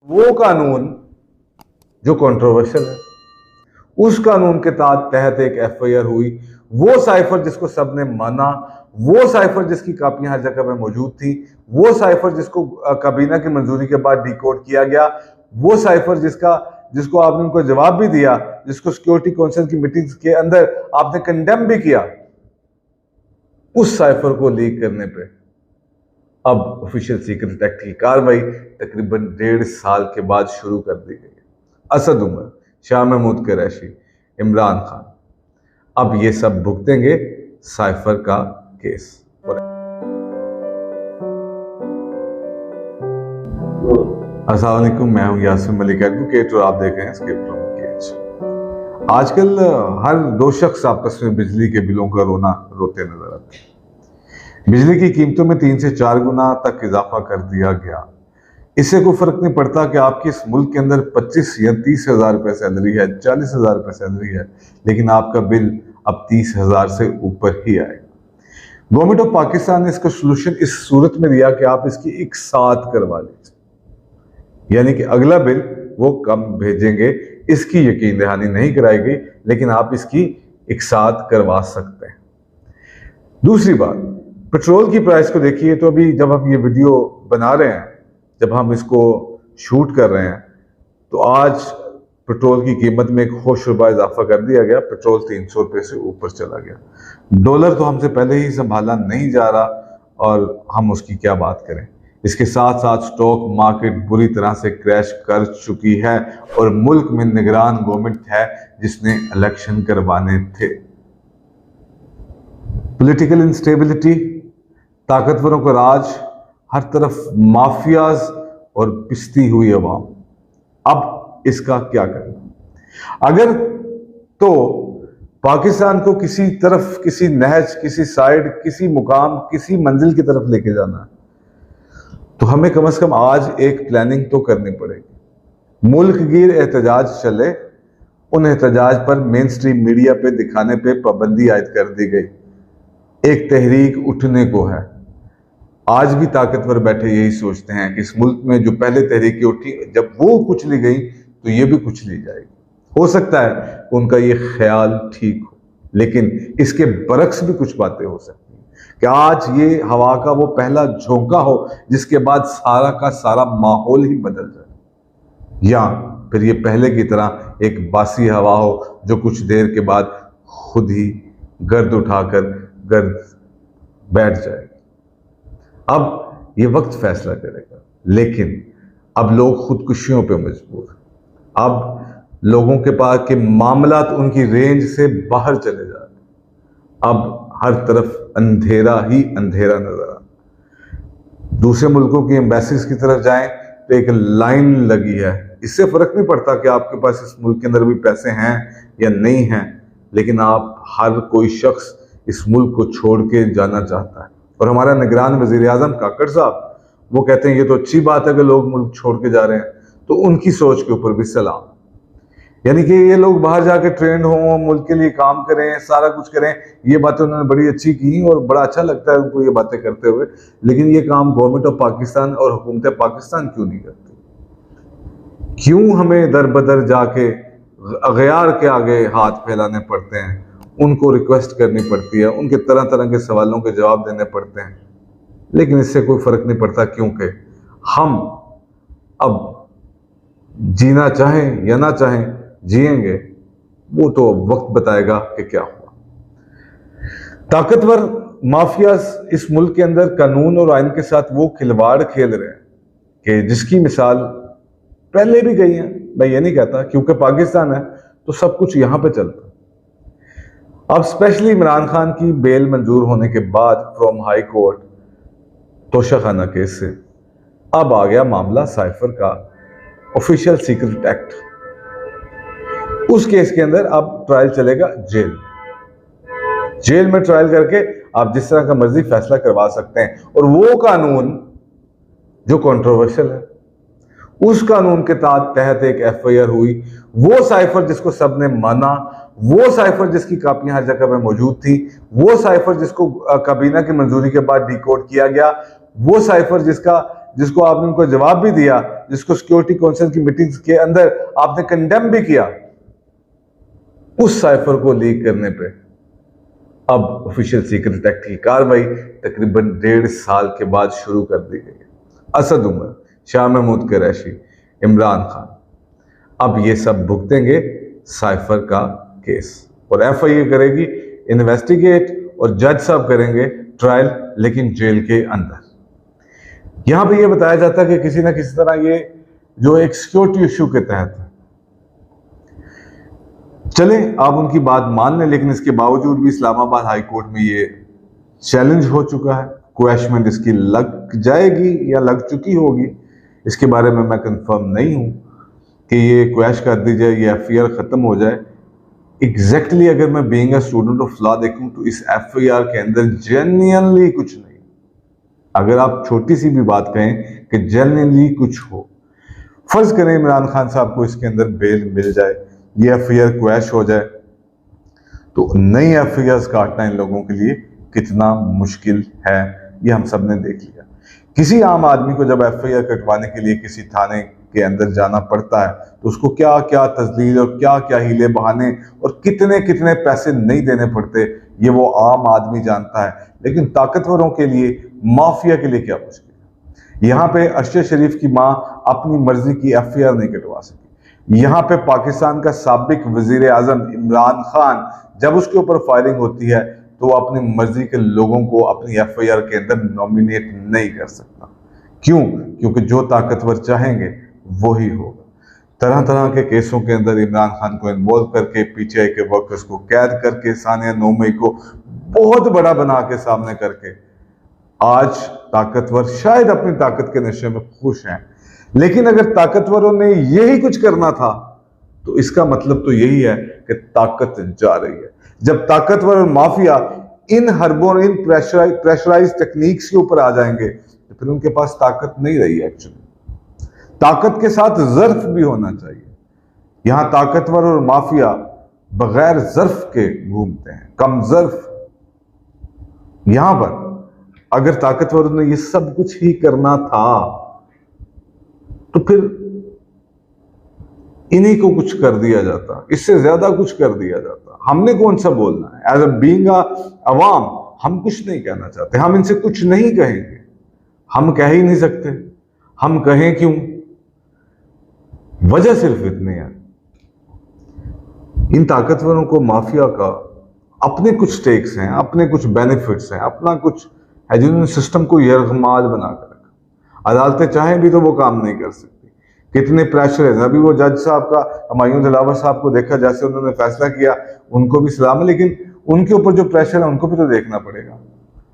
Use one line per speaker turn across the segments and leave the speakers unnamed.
वो कानून जो कंट्रोवर्शियल है, उस कानून के तहत एक एफआईआर हुई। वो साइफर जिसको सबने माना, वो साइफर जिसकी कापियां हर जगह पे मौजूद थी, वो साइफर जिसको काबीना की मंजूरी के बाद डिकोड किया गया, वो साइफर जिसको आपने उनको जवाब भी दिया, जिसको सिक्योरिटी काउंसिल की मीटिंग्स के अंदर आपने कंडेम भी किया, उस साइफर को लीक करने पे अब ऑफिशियल सीक्रेट एक्ट की कार्रवाई तकरीबन 1.5 साल के बाद शुरू कर दी गई। असद उमर, शाह महमूद कुरैशी, इमरान खान अब ये सब भुगतेंगे साइफर का केस। अस्सलाम वालेकुम, मैं हूं यासिर मलिक एडवोकेट और आप देख रहे हैं स्क्रिप्ट रूम केज। आजकल हर 2 शख्स आपस में बिजली के बिलों का रोते नजर आते हैं। बिजली की कीमतों में 3 से 4 गुना तक इजाफा कर दिया गया। इससे कोई फर्क नहीं पड़ता कि आपके इस मुल्क के अंदर 25 या 30 हजार रुपए सैलरी है, 40 हजार रुपए सैलरी है, लेकिन आपका बिल अब 30 हजार से ऊपर ही आएगा। गवर्नमेंट ऑफ पाकिस्तान ने इसका सोल्यूशन इस सूरत में दिया कि आप इसकी एक साथ करवा लीजिए, यानी कि अगला बिल वो कम भेजेंगे, इसकी यकीन दहानी नहीं कराई गई, लेकिन आप इसकी एक साथ करवा सकते हैं। दूसरी बात, पेट्रोल की प्राइस को देखिए। तो अभी जब हम ये वीडियो बना रहे हैं, जब हम इसको शूट कर रहे हैं, तो आज पेट्रोल की कीमत में 1 होश रुपया इजाफा कर दिया गया। पेट्रोल 300 रुपये से ऊपर चला गया। डॉलर तो हमसे पहले ही संभाला नहीं जा रहा और हम उसकी क्या बात करें। इसके साथ साथ स्टॉक मार्केट बुरी तरह से क्रैश कर चुकी है और मुल्क में निगरान गवर्नमेंट है जिसने इलेक्शन करवाने थे। पॉलिटिकल इंस्टेबिलिटी, ताकतवरों का राज, हर तरफ माफियाज और पिसती हुई अवाम। अब इसका क्या करना? अगर तो पाकिस्तान को किसी तरफ, किसी नहज, किसी साइड, किसी मुकाम, किसी मंजिल की तरफ लेके जाना है, तो हमें कम से कम आज एक प्लानिंग तो करनी पड़ेगी। मुल्क गिर एहतजाज चले, उन एहतजाज पर मेन स्ट्रीम मीडिया पे दिखाने पे पाबंदी आयद कर दी गई। एक तहरीक उठने को है। आज भी ताकतवर बैठे यही सोचते हैं कि इस मुल्क में जो पहले तहरीकें उठी, जब वो कुचली गई तो ये भी कुचली जाएगी। हो सकता है उनका ये ख्याल ठीक हो, लेकिन इसके बरक्स भी कुछ बातें हो सकती हैं कि आज ये हवा का वो पहला झोंका हो जिसके बाद सारा का सारा माहौल ही बदल जाए, या फिर ये पहले की तरह एक बासी हवा हो जो कुछ देर के बाद खुद ही गर्द उठाकर गर्द बैठ जाएगी। अब ये वक्त फैसला करेगा, लेकिन अब लोग खुदकुशियों पे मजबूर हैं। अब लोगों के पास के मामलात उनकी रेंज से बाहर चले जा रहे हैं। अब हर तरफ अंधेरा ही अंधेरा नजर आ रहा है। दूसरे मुल्कों की एम्बेसीज की तरफ जाएं तो एक लाइन लगी है। इससे फर्क नहीं पड़ता कि आपके पास इस मुल्क के अंदर भी पैसे हैं या नहीं हैं, लेकिन आप हर कोई शख्स इस मुल्क को छोड़ के जाना चाहता है। और हमारा निगरान वजीर आजम काकड़ साहब, वो कहते हैं ये तो अच्छी बात है कि लोग मुल्क छोड़ के जा रहे हैं, तो उनकी सोच के ऊपर भी सलाम। यानी कि ये लोग बाहर जाके ट्रेंड हों, मुल्क के लिए काम करें, सारा कुछ करें, ये बातें उन्होंने बड़ी अच्छी की और बड़ा अच्छा लगता है उनको ये बातें करते हुए, लेकिन ये काम गवर्नमेंट ऑफ पाकिस्तान और हुकूमत पाकिस्तान क्यों नहीं करती? क्यों हमें दर बदर जाके अगयार के आगे हाथ फैलाने पड़ते हैं, उनको रिक्वेस्ट करनी पड़ती है, उनके तरह तरह के सवालों के जवाब देने पड़ते हैं, लेकिन इससे कोई फर्क नहीं पड़ता, क्योंकि हम अब जीना चाहें या ना चाहें जिएंगे, वो तो वक्त बताएगा कि क्या हुआ। ताकतवर माफियाज इस मुल्क के अंदर कानून और आइन के साथ वो खिलवाड़ खेल रहे हैं कि जिसकी मिसाल पहले भी गई है। मैं ये नहीं कहता, क्योंकि पाकिस्तान है तो सब कुछ यहां पे चलता। अब स्पेशली इमरान खान की बेल मंजूर होने के बाद from high court Toshakhana case से अब आ गया मामला साइफर का ऑफिशियल सीक्रेट एक्ट। उस केस के अंदर अब ट्रायल चलेगा जेल में ट्रायल करके आप जिस तरह का मर्जी फैसला करवा सकते हैं। और वो कानून जो कंट्रोवर्शियल है, उस कानून के तहत एक एफआईआर हुई। वो साइफर जिसको सबने माना, वो साइफर जिसकी कापियां हर जगह पे मौजूद थी, वो साइफर जिसको काबीना की मंजूरी के बाद डिकोड किया गया, वो साइफर जिसको आपने उनको जवाब भी दिया, जिसको सिक्योरिटी काउंसिल की मीटिंग्स के अंदर आपने कंडेम भी किया, उस साइफर को लीक करने पे अब ऑफिशियल सीक्रेट एक्ट की कार्रवाई तकरीबन 1.5 साल के बाद शुरू कर दी गई है। असद उमर, शाह महमूद कुरैशी, इमरान खान अब ये सब भुगतेंगे साइफर का केस, और FIA करेगी इन्वेस्टिगेट और जज साहब करेंगे ट्रायल, लेकिन जेल के अंदर। यहां पे ये बताया जाता है कि किसी ना किसी तरह ये जो एक सिक्योरिटी इशू के तहत चलें, आप उनकी बात मान लें, लेकिन इसके बावजूद भी इस्लामाबाद हाई कोर्ट में ये चैलेंज हो चुका है। क्वैशमेंट इसकी लग जाएगी या लग चुकी होगी, इसके बारे में मैं कंफर्म नहीं हूं कि ये क्वैश कर दी जाए, ये FIR खत्म हो जाए। एग्जैक्टली अगर मैं being a student of law देखूं तो इस FIR के अंदर जेन्युइनली कुछ नहीं। अगर आप छोटी सी भी बात कहें कि जेन्युइनली कुछ हो, फर्ज करें इमरान खान साहब को इसके अंदर बेल मिल जाए, ये FIR क्वैश हो जाए, तो नई FIRs काटना इन लोगों के लिए कितना मुश्किल है, ये हम सब ने देख लिया। किसी आम आदमी को जब FIR कटवाने के लिए किसी थाने के अंदर जाना पड़ता है तो उसको क्या क्या तजलील और क्या क्या हीले बहाने और कितने कितने पैसे नहीं देने पड़ते, ये वो आम आदमी जानता है। लेकिन ताकतवरों के लिए, माफिया के लिए क्या मुश्किल है। यहाँ पे अरशद शरीफ की माँ अपनी मर्जी की FIR नहीं कटवा सकी। यहाँ पे पाकिस्तान का साबिक वजीर आजम इमरान खान, जब उसके ऊपर फायरिंग होती है तो वो अपनी मर्जी के लोगों को अपनी FIR के अंदर नॉमिनेट नहीं कर सकता। क्यों? क्योंकि जो ताकतवर चाहेंगे वही होगा। तरह तरह के केसों के अंदर इमरान खान को इन्वॉल्व करके, PTI के वर्कर्स को कैद करके, सानिया नौमी को बहुत बड़ा बना के सामने करके, आज ताकतवर शायद अपनी ताकत के नशे में खुश हैं। लेकिन अगर ताकतवरों ने यही कुछ करना था तो इसका मतलब तो यही है कि ताकत जा रही है। जब ताकतवर और माफिया इन हरबों, इन प्रेशराइज टेक्निक्स के ऊपर आ जाएंगे तो फिर उनके पास ताकत नहीं रही। एक्चुअली ताकत के साथ ज़र्फ भी होना चाहिए। यहां ताकतवर और माफिया बगैर ज़र्फ के घूमते हैं, कम ज़र्फ। यहां पर अगर ताकतवरों ने ये सब कुछ ही करना था तो फिर इन्हीं को कुछ कर दिया जाता, इससे ज्यादा कुछ कर दिया जाता। हमने कौन सा बोलना है? एज अ बीइंग अवाम हम कुछ नहीं कहना चाहते, हम इनसे कुछ नहीं कहेंगे, हम कह ही नहीं सकते। हम कहें क्यों? वजह सिर्फ इतनी है, इन ताकतवरों को, माफिया का अपने कुछ स्टेक्स हैं, अपने कुछ बेनिफिट्स हैं, अपना कुछ है, जिन्होंने सिस्टम को यरगमाल बनाकर रखा। अदालतें चाहें भी तो वो काम नहीं कर सकती। कितने प्रेशर है। अभी वो जज साहब का, हुमायूं दिलावर साहब को देखा, जैसे उन्होंने फैसला किया, उनको भी सलाम है, लेकिन उनके ऊपर जो प्रेशर है उनको भी तो देखना पड़ेगा।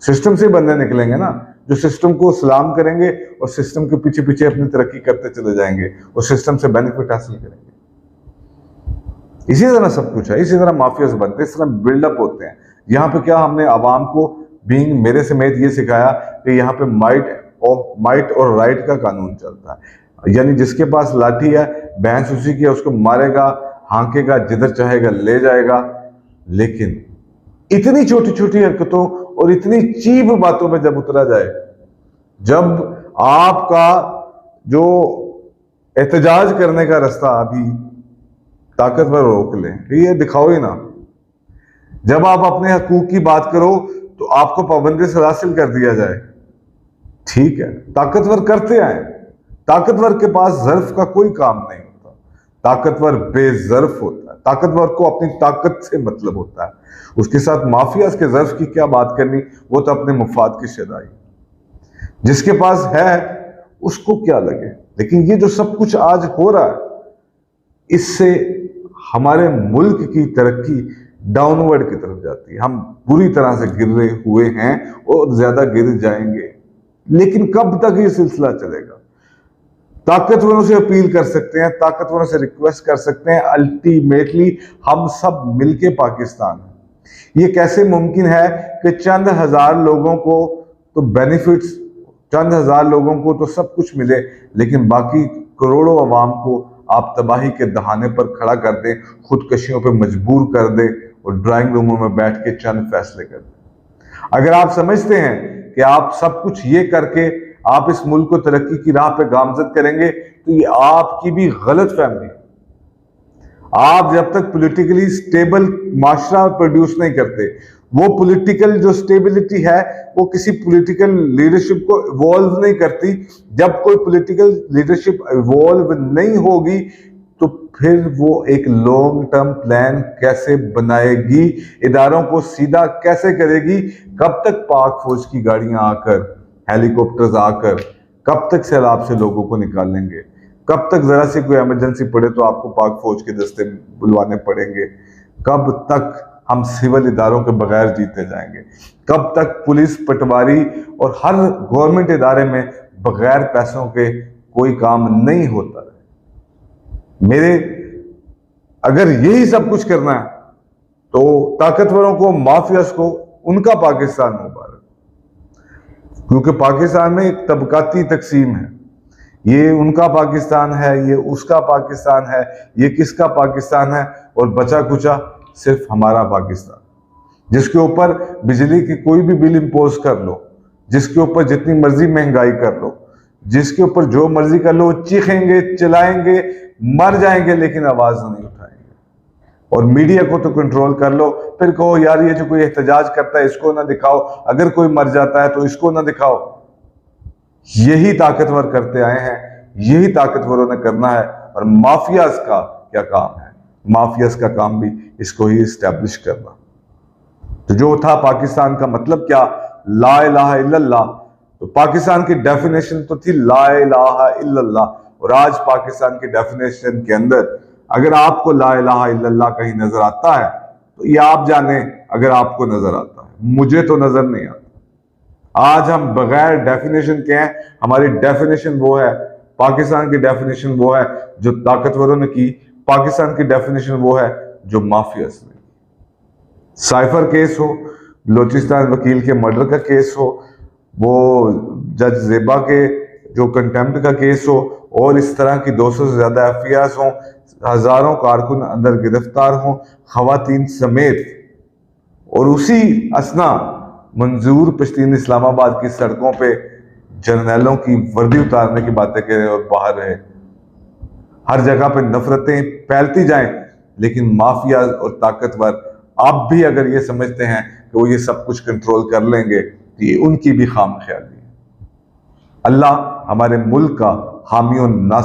सिस्टम से बंदे निकलेंगे ना, जो सिस्टम को सलाम करेंगे और सिस्टम के पीछे पीछे अपनी तरक्की करते चले जाएंगे और सिस्टम से बेनिफिट हासिल करेंगे। इसी तरह सब कुछ है, इसी तरह माफियाज बनते हैं, इस तरह बिल्डअप होते हैं। यहाँ पे क्या हमने आवाम को बीइंग मेरे समेत ये सिखाया कि यहाँ पे माइट और राइट का कानून चलता है, यानी जिसके पास लाठी है भैंस उसी की है, उसको मारेगा, हांकेगा, जिधर चाहेगा ले जाएगा। लेकिन इतनी छोटी छोटी हरकतों और इतनी चीप बातों में जब उतरा जाए, जब आपका जो एहतजाज करने का रास्ता अभी ताकतवर रोक ले, ये दिखाओ ही ना। जब आप अपने हकूक की बात करो तो आपको पाबंदी सलासिल कर दिया जाए, ठीक है, ताकतवर करते आए। ताकतवर के पास ज़र्फ का कोई काम नहीं होता, ताकतवर बेज़र्फ होता है, ताकतवर को अपनी ताकत से मतलब होता है। उसके साथ माफियाज के ज़र्फ की क्या बात करनी, वो तो अपने मुफाद की शदाई, जिसके पास है उसको क्या लगे। लेकिन ये जो सब कुछ आज हो रहा है, इससे हमारे मुल्क की तरक्की डाउनवर्ड की तरफ जाती है। हम बुरी तरह से गिर रहे हुए हैं और ज्यादा गिर जाएंगे। लेकिन कब तक ये सिलसिला चलेगा? ताकतवरों से अपील कर सकते हैं, ताकतवरों से रिक्वेस्ट कर सकते हैं, अल्टीमेटली हम सब मिलके पाकिस्तान है। ये कैसे मुमकिन है कि चंद हजार लोगों को तो बेनिफिट्स, चंद हजार लोगों को तो सब कुछ मिले, लेकिन बाकी करोड़ों अवाम को आप तबाही के दहाने पर खड़ा कर दें, खुदकशियों पर मजबूर कर दें और ड्राइंग रूमों में बैठ के चंद फैसले कर दें। अगर आप समझते हैं कि आप सब कुछ ये करके आप इस मुल्क को तरक्की की राह पे गामजद करेंगे, तो ये आपकी भी गलत फहमी है। आप जब तक पॉलिटिकली स्टेबल माशरा प्रोड्यूस नहीं करते, वो पॉलिटिकल जो स्टेबिलिटी है वो किसी पॉलिटिकल लीडरशिप को इवॉल्व नहीं करती। जब कोई पॉलिटिकल लीडरशिप इवॉल्व नहीं होगी तो फिर वो एक लॉन्ग टर्म प्लान कैसे बनाएगी, इदारों को सीधा कैसे करेगी? कब तक पाक फौज की गाड़ियां आकर, हेलीकॉप्टर्स आकर कब तक सैलाब से लोगों को निकालेंगे? कब तक जरा सी कोई इमरजेंसी पड़े तो आपको पाक फौज के दस्ते बुलवाने पड़ेंगे? कब तक हम सिविल इदारों के बगैर जीते जाएंगे? कब तक पुलिस, पटवारी और हर गवर्नमेंट इदारे में बगैर पैसों के कोई काम नहीं होता है? मेरे अगर यही सब कुछ करना है तो ताकतवरों को, माफियाज को, उनका पाकिस्तान मुबारक, क्योंकि पाकिस्तान में एक तबकाती तकसीम है। ये उनका पाकिस्तान है, ये उसका पाकिस्तान है, ये किसका पाकिस्तान है, और बचा कुचा सिर्फ हमारा पाकिस्तान, जिसके ऊपर बिजली की कोई भी बिल इंपोज कर लो, जिसके ऊपर जितनी मर्जी महंगाई कर लो, जिसके ऊपर जो मर्जी कर लो, चीखेंगे, चिल्लाएंगे, मर जाएंगे, लेकिन आवाज नहीं उठाएंगे। और मीडिया को तो कंट्रोल कर लो, फिर कहो यार ये जो कोई एहतजाज करता है इसको ना दिखाओ, अगर कोई मर जाता है तो इसको ना दिखाओ। यही ताकतवर करते आए हैं, यही ताकतवरों ने करना है। और माफियाज का क्या काम है? माफियाज का काम भी इसको ही इस्टेब्लिश करना। तो जो था पाकिस्तान का मतलब क्या, ला इलाहा इल्लल्लाह, तो पाकिस्तान की डेफिनेशन तो थी ला इलाहा इल्लल्लाह। और आज पाकिस्तान की डेफिनेशन के अंदर अगर आपको ला इलाहा इल्लल्लाह कहीं नजर आता है तो ये आप जाने, अगर आपको नजर आता है, मुझे तो नजर नहीं आता। आज हम बगैर डेफिनेशन के हैं। हमारी डेफिनेशन वो है, पाकिस्तान की डेफिनेशन वो है जो ताकतवरों ने की, पाकिस्तान की डेफिनेशन वो है जो माफियाज ने। साइफर केस हो, बलोचिस्तान वकील के मर्डर का केस हो, वो जज जेबा के जो कंटेम्प्ट का केस हो, और इस तरह की 200 से ज्यादा एफआईआर हों, हजारों कारकुन अंदर गिरफ्तार हों, खवातीन समेत, और उसी असना मंजूर पश्तीन इस्लामाबाद की सड़कों पे जर्नैलों की वर्दी उतारने की बातें करें और बाहर रहे। हर जगह पे नफरतें फैलती जाएं, लेकिन माफिया और ताकतवर आप भी अगर ये समझते हैं कि वो ये सब कुछ कंट्रोल कर लेंगे तो ये उनकी भी खामख्याली है। अल्लाह हमारे मुल्क का हामी और नासिर